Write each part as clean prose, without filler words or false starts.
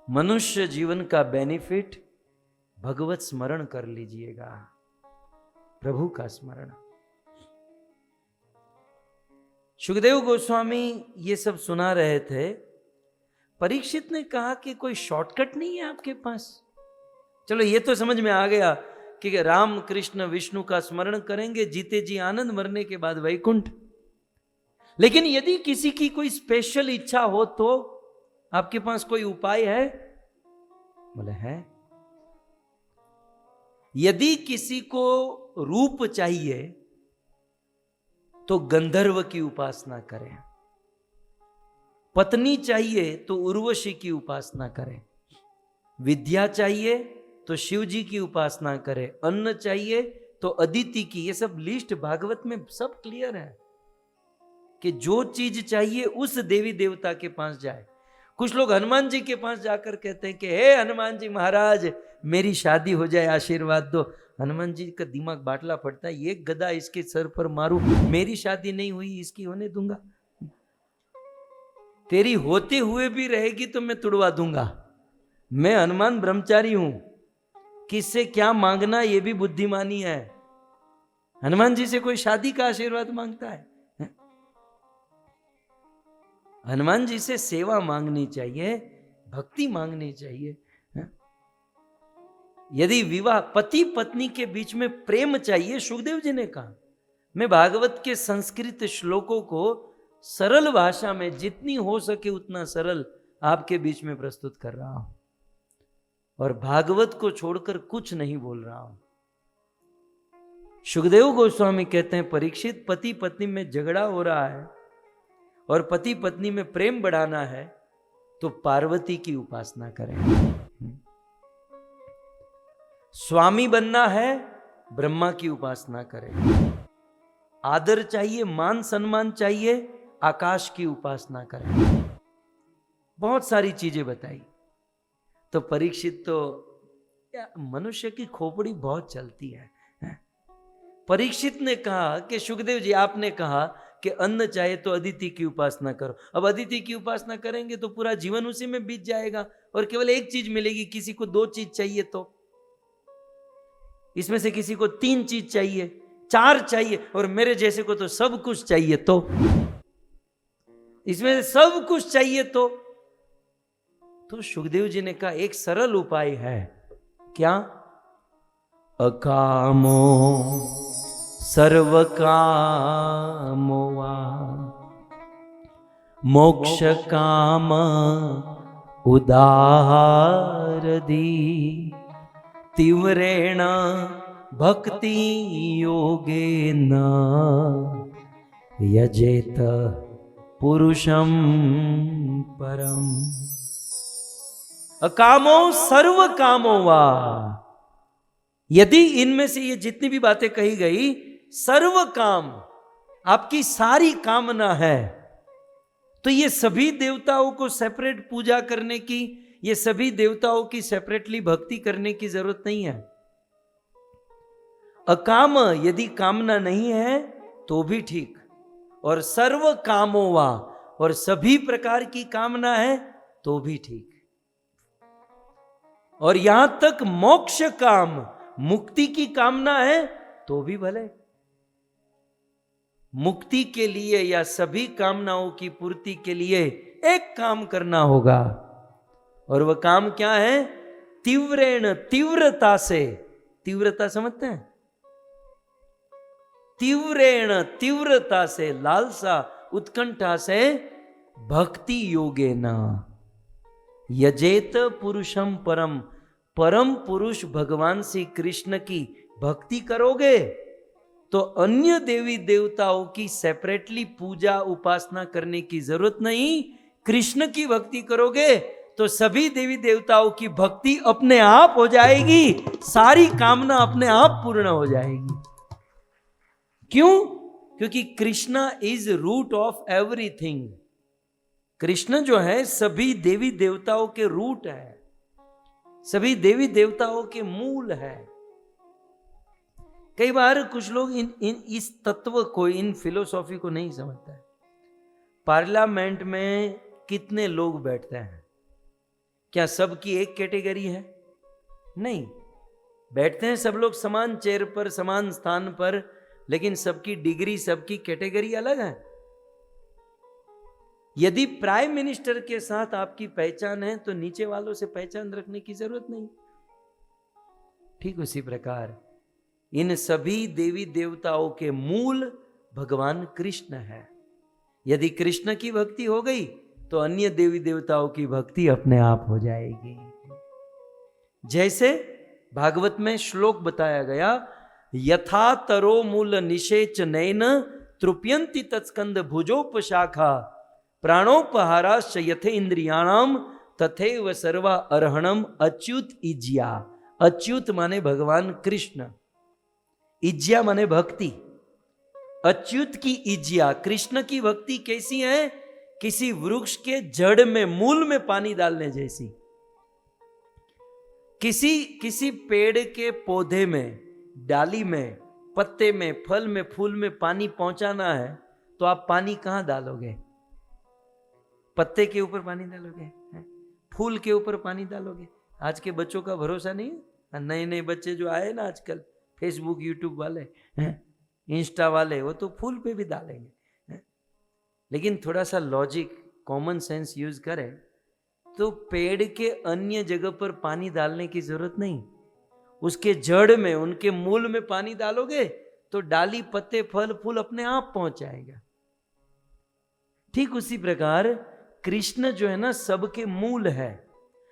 मनुष्य जीवन का बेनिफिट भगवत स्मरण कर लीजिएगा, प्रभु का स्मरण। सुखदेव गोस्वामी ये सब सुना रहे थे। परीक्षित ने कहा कि कोई शॉर्टकट नहीं है आपके पास? चलो ये तो समझ में आ गया कि राम कृष्ण विष्णु का स्मरण करेंगे, जीते जी आनंद, मरने के बाद वैकुंठ। लेकिन यदि किसी की कोई स्पेशल इच्छा हो तो आपके पास कोई उपाय है? बोले है। यदि किसी को रूप चाहिए तो गंधर्व की उपासना करें, पत्नी चाहिए तो उर्वशी की उपासना करें, विद्या चाहिए तो शिव जी की उपासना करें, अन्न चाहिए तो अदिति की। ये सब लिस्ट भागवत में सब क्लियर है कि जो चीज चाहिए उस देवी देवता के पास जाए। कुछ लोग हनुमान जी के पास जाकर कहते हैं कि हे हनुमान जी महाराज, मेरी शादी हो जाए, आशीर्वाद दो। हनुमान जी का दिमाग बाटला पड़ता है, ये गदा इसके सर पर मारूं, मेरी शादी नहीं हुई, इसकी होने दूंगा? तेरी होते हुए भी रहेगी तो मैं तुड़वा दूंगा। मैं हनुमान ब्रह्मचारी हूं, किससे क्या मांगना ये भी बुद्धिमानी है। हनुमान जी से कोई शादी का आशीर्वाद मांगता है? हनुमान जी से सेवा मांगनी चाहिए, भक्ति मांगनी चाहिए। यदि विवाह पति पत्नी के बीच में प्रेम चाहिए, सुखदेव जी ने कहा, मैं भागवत के संस्कृत श्लोकों को सरल भाषा में जितनी हो सके उतना सरल आपके बीच में प्रस्तुत कर रहा हूं, और भागवत को छोड़कर कुछ नहीं बोल रहा हूं। सुखदेव गोस्वामी कहते हैं, परीक्षित, पति पत्नी में झगड़ा हो रहा है और पति पत्नी में प्रेम बढ़ाना है तो पार्वती की उपासना करें। स्वामी बनना है, ब्रह्मा की उपासना करें। आदर चाहिए, मान सम्मान चाहिए, आकाश की उपासना करें। बहुत सारी चीजें बताई। तो परीक्षित तो मनुष्य की खोपड़ी बहुत चलती है। परीक्षित ने कहा कि सुखदेव जी, आपने कहा कि अन्न चाहे तो अदिति की उपासना करो। अब अदिति की उपासना करेंगे तो पूरा जीवन उसी में बीत जाएगा और केवल एक चीज मिलेगी। किसी को 2 चीज चाहिए तो, इसमें से किसी को 3 चीज चाहिए, 4 चाहिए, और मेरे जैसे को तो सब कुछ चाहिए। तो इसमें से सब कुछ चाहिए तो सुखदेव जी ने कहा एक सरल उपाय है। क्या? अकामो सर्व कामो वा मोक्ष काम उदारदी तीव्रेण भक्ति योगेन यजेत पुरुषम परम। अकामो सर्व कामो वा, यदि इनमें से ये जितनी भी बातें कही गई, सर्व काम, आपकी सारी कामना है, तो ये सभी देवताओं को सेपरेट पूजा करने की, ये सभी देवताओं की सेपरेटली भक्ति करने की जरूरत नहीं है। अकाम, यदि कामना नहीं है तो भी ठीक, और सर्व कामो वा, और सभी प्रकार की कामना है तो भी ठीक, और यहां तक मोक्ष काम, मुक्ति की कामना है तो भी भले। मुक्ति के लिए या सभी कामनाओं की पूर्ति के लिए एक काम करना होगा, और वह काम क्या है? तीव्रेण, तीव्रता से। तीव्रता समझते हैं? तीव्रेण, तीव्रता से, लालसा, उत्कंठा से, भक्ति योगेन यजेत पुरुषम परम, परम पुरुष भगवान श्री कृष्ण की भक्ति करोगे तो अन्य देवी देवताओं की सेपरेटली पूजा उपासना करने की जरूरत नहीं। कृष्ण की भक्ति करोगे तो सभी देवी देवताओं की भक्ति अपने आप हो जाएगी, सारी कामना अपने आप पूर्ण हो जाएगी। क्यों? क्योंकि Krishna is root of everything. Krishna जो है सभी देवी देवताओं के रूट है, सभी देवी देवताओं के मूल है। कई बार कुछ लोग इस तत्व को, इन फिलोसॉफी को नहीं समझता है। पार्लियामेंट में कितने लोग बैठते हैं? क्या सबकी एक कैटेगरी है? नहीं। बैठते हैं सब लोग समान चेयर पर, समान स्थान पर, लेकिन सबकी डिग्री, सबकी कैटेगरी अलग है। यदि प्राइम मिनिस्टर के साथ आपकी पहचान है तो नीचे वालों से पहचान रखने की जरूरत नहीं। ठीक उसी प्रकार इन सभी देवी देवताओं के मूल भगवान कृष्ण है। यदि कृष्ण की भक्ति हो गई तो अन्य देवी देवताओं की भक्ति अपने आप हो जाएगी। जैसे भागवत में श्लोक बताया गया, यथा तरो मूल निषेच नैन तृप्यंति तत्स्कंद भुजोपशाखा प्राणोपहाराश्च यथे इंद्रियाणाम तथैव सर्वा अर्हणम अच्युत इज्या। अच्युत माने भगवान कृष्ण, इज्या माने भक्ति। अच्युत की इज्या, कृष्ण की भक्ति कैसी है? किसी वृक्ष के जड़ में, मूल में पानी डालने जैसी। किसी पेड़ के पौधे में, डाली में, पत्ते में, फल में, फूल में पानी पहुंचाना है तो आप पानी कहां डालोगे? पत्ते के ऊपर पानी डालोगे? फूल के ऊपर पानी डालोगे? आज के बच्चों का भरोसा नहीं है। नए नए बच्चे जो आए ना आजकल, फेसबुक यूट्यूब वाले, इंस्टा वाले, वो तो फूल पे भी डालेंगे। लेकिन थोड़ा सा लॉजिक, कॉमन सेंस यूज करें तो पेड़ के अन्य जगह पर पानी डालने की जरूरत नहीं। उसके जड़ में, उनके मूल में पानी डालोगे तो डाली, पत्ते, फल, फूल अपने आप पहुंच जाएगा। ठीक उसी प्रकार कृष्ण जो है ना, सबके मूल है।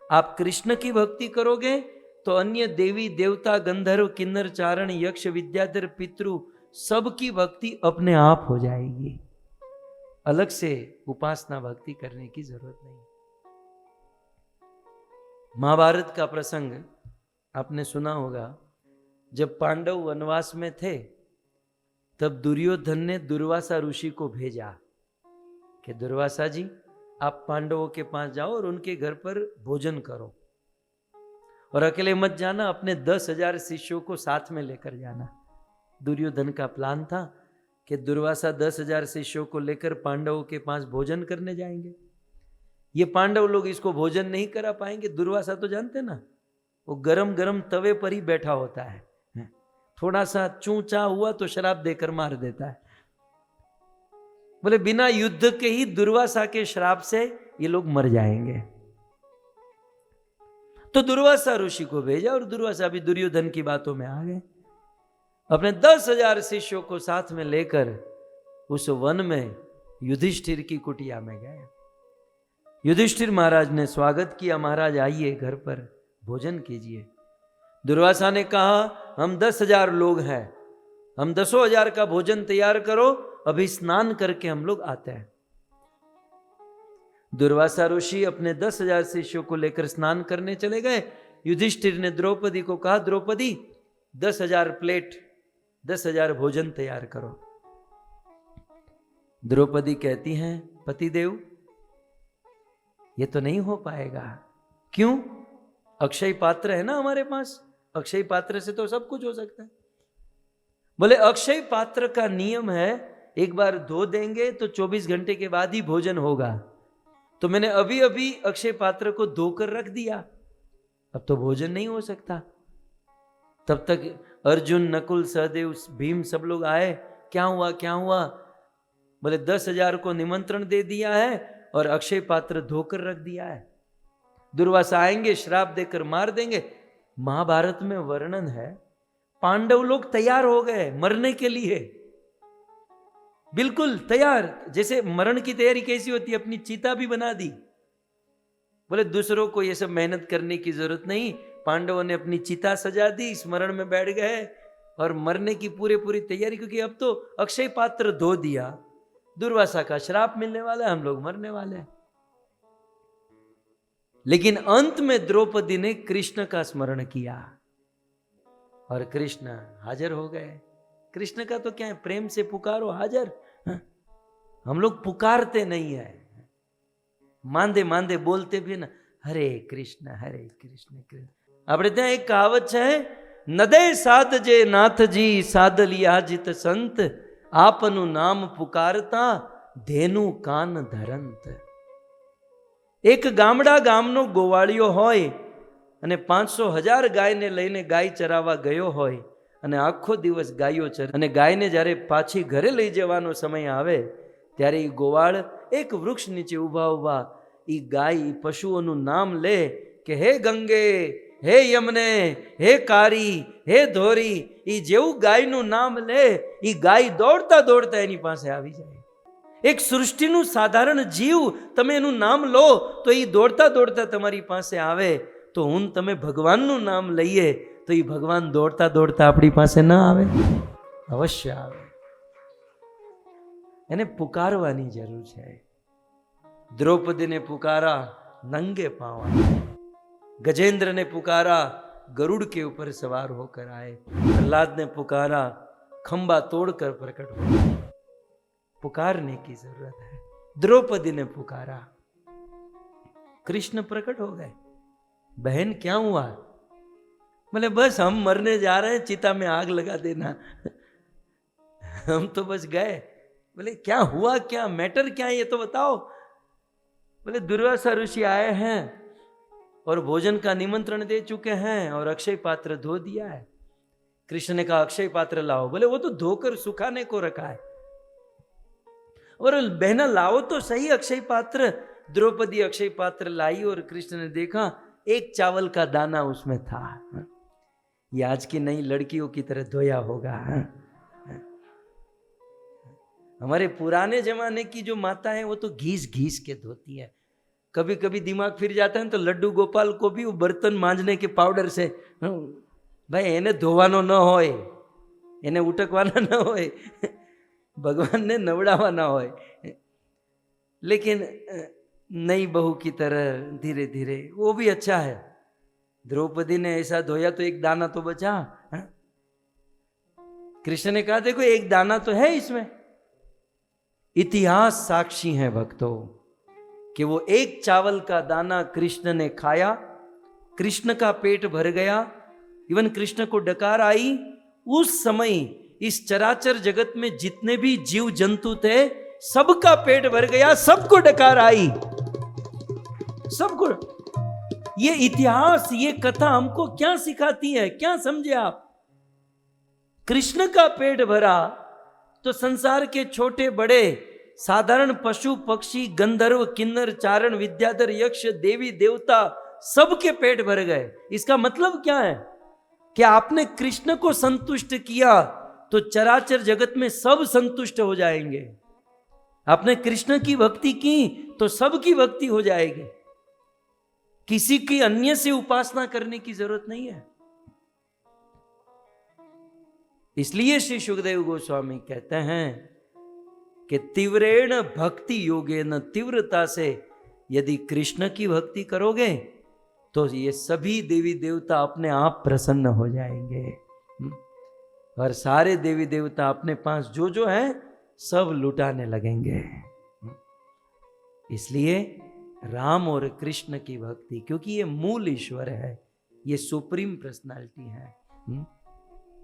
आप कृष्ण की भक्ति करोगे तो अन्य देवी देवता, गंधर्व, किन्नर, चारण, यक्ष, विद्याधर, पितृ, सबकी भक्ति अपने आप हो जाएगी। अलग से उपासना भक्ति करने की जरूरत नहीं। महाभारत का प्रसंग आपने सुना होगा। जब पांडव वनवास में थे तब दुर्योधन ने दुर्वासा ऋषि को भेजा कि दुर्वासा जी, आप पांडवों के पास जाओ और उनके घर पर भोजन करो, और अकेले मत जाना, अपने 10,000 शिष्यों को साथ में लेकर जाना। दुर्योधन का प्लान था कि दुर्वासा 10,000 शिष्यों को लेकर पांडवों के पास भोजन करने जाएंगे। ये पांडव लोग इसको भोजन नहीं करा पाएंगे। दुर्वासा तो जानते ना, वो गरम गरम तवे पर ही बैठा होता है, थोड़ा सा चूचा हुआ तो शराब देकर मार देता है। बोले बिना युद्ध के ही दुर्वासा के श्राप से ये लोग मर जाएंगे। तो दुर्वासा ऋषि को भेजा और दुर्वासा भी दुर्योधन की बातों में आ गए। अपने 10,000 शिष्यों को साथ में लेकर उस वन में युधिष्ठिर की कुटिया में गए। युधिष्ठिर महाराज ने स्वागत किया, महाराज आइए घर पर भोजन कीजिए। दुर्वासा ने कहा, हम 10,000 लोग हैं, हम 10,000 का भोजन तैयार करो, अभी स्नान करके हम लोग आते हैं। दुर्वासा ऋषि अपने 10,000 शिष्यों को लेकर स्नान करने चले गए। युधिष्ठिर ने द्रौपदी को कहा, द्रौपदी 10,000 प्लेट, 10,000 भोजन तैयार करो। द्रौपदी कहती हैं, पतिदेव ये तो नहीं हो पाएगा। क्यों? अक्षय पात्र है ना हमारे पास, अक्षय पात्र से तो सब कुछ हो सकता है। बोले अक्षय पात्र का नियम है, एक बार धो देंगे तो 24 घंटे के बाद ही भोजन होगा। तो मैंने अभी अभी अक्षय पात्र को धोकर रख दिया, अब तो भोजन नहीं हो सकता। तब तक अर्जुन, नकुल, सहदेव, भीम सब लोग आए। क्या हुआ क्या हुआ? बोले 10,000 को निमंत्रण दे दिया है और अक्षय पात्र धोकर रख दिया है। दुर्वासा आएंगे, श्राप देकर मार देंगे। महाभारत में वर्णन है, पांडव लोग तैयार हो गए मरने के लिए, बिल्कुल तैयार। जैसे मरण की तैयारी कैसी होती है, अपनी चिता भी बना दी। बोले दूसरों को ये सब मेहनत करने की जरूरत नहीं, पांडवों ने अपनी चिता सजा दी, स्मरण में बैठ गए और मरने की पूरी तैयारी, क्योंकि अब तो अक्षय पात्र धो दिया, दुर्वासा का श्राप मिलने वाला है, हम लोग मरने वाले हैं। लेकिन अंत में द्रौपदी ने कृष्ण का स्मरण किया और कृष्ण हाजिर हो गए। कृष्ण का तो क्या है, प्रेम से पुकारो हाजिर। हम लोग पुकारते नहीं है, मांदे मांदे बोलते भी ना, हरे कृष्ण कृष्ण। આપણે ત્યાં એક કહાવત છે, નદે સાધજે નાથજી સાધલિયા જીત સંત, આપનું નામ પુકારતા ધેनु કાन धरंत। એક ગામડા ગામનો ગોવાળિયો હોય અને 500,000 ગાયને લઈને ગાય ચરાવવા ગયો હોય અને આખો દિવસ ગાયો ચરે અને ગાયને જ્યારે પાછી ઘરે લઈ જવાનો સમય આવે ત્યારે એ ગોવાળ એક વૃક્ષ નીચે ઊભા ઊભા એ ગાય એ પશુઓનું નામ લે કે હે ગંગે, હે યમને, હે કારી, હે ધોરી. એ જેવું ગાયનું નામ લે એ ગાય દોડતા દોડતા એની પાસે આવી જાય. એક સૃષ્ટિનું સાધારણ જીવ તમે એનું નામ લો તો એ દોડતા દોડતા તમારી પાસે આવે. તો હું તમે ભગવાનનું નામ લઈએ તો એ ભગવાન દોડતા દોડતા આપણી પાસે ના આવે? અવશ્ય આવે. એને પુકારવાની જરૂર છે. દ્રૌપદીને પુકારા नंगे पाँव, गजेंद्र ने पुकारा गरुड़ के ऊपर सवार होकर आए, प्रहलाद ने पुकारा खंबा तोड़कर प्रकट हो. पुकारने की जरूरत है. द्रौपदी ने पुकारा, कृष्ण प्रकट हो गए. बहन क्या हुआ? बोले बस हम मरने जा रहे हैं, चिता में आग लगा देना. हम तो बस गए. बोले क्या हुआ, क्या मैटर क्या है ये तो बताओ. बोले दुर्वासा ऋषि आए हैं और भोजन का निमंत्रण दे चुके हैं और अक्षय पात्र धो दिया है. कृष्ण ने कहा अक्षय पात्र लाओ. बोले वो तो धोकर सुखाने को रखा है. और बहना लाओ तो सही अक्षय पात्र. द्रौपदी अक्षय पात्र लाई और कृष्ण ने देखा एक चावल का दाना उसमें था. ये आज की नई लड़कियों की तरह धोया होगा. हमारे पुराने जमाने की जो माता है वो तो घीस घीस के धोती है. कभी कभी दिमाग फिर जाता है तो लड्डू गोपाल को भी वो बर्तन मांजने के पाउडर से, भाई एने धोवानो न होय, एने उटकवाना न होय, भगवान ने नवड़ावाना होय. लेकिन नई बहू की तरह धीरे धीरे वो भी अच्छा है. द्रौपदी ने ऐसा धोया तो एक दाना तो बचा. कृष्ण ने कहा देखो एक दाना तो है इसमें. इतिहास साक्षी है भक्तों कि वो एक चावल का दाना कृष्ण ने खाया, कृष्ण का पेट भर गया. इवन कृष्ण को डकार आई. उस समय इस चराचर जगत में जितने भी जीव जंतु थे सबका पेट भर गया, सबको डकार आई, सबको. ये इतिहास, ये कथा हमको क्या सिखाती है, क्या समझे आप? कृष्ण का पेट भरा तो संसार के छोटे बड़े साधारण पशु पक्षी गंधर्व किन्नर चारण विद्याधर यक्ष देवी देवता सबके पेट भर गए. इसका मतलब क्या है कि आपने कृष्ण को संतुष्ट किया तो चराचर जगत में सब संतुष्ट हो जाएंगे. आपने कृष्ण की भक्ति की तो सबकी भक्ति हो जाएगी. किसी की अन्य से उपासना करने की जरूरत नहीं है. इसलिए श्री सुखदेव गोस्वामी कहते हैं कि तीव्रेण भक्ति योगेन, तीव्रता से यदि कृष्ण की भक्ति करोगे तो ये सभी देवी देवता अपने आप प्रसन्न हो जाएंगे और सारे देवी देवता अपने पास जो जो है सब लुटाने लगेंगे. इसलिए राम और कृष्ण की भक्ति, क्योंकि ये मूल ईश्वर है, ये सुप्रीम पर्सनालिटी है.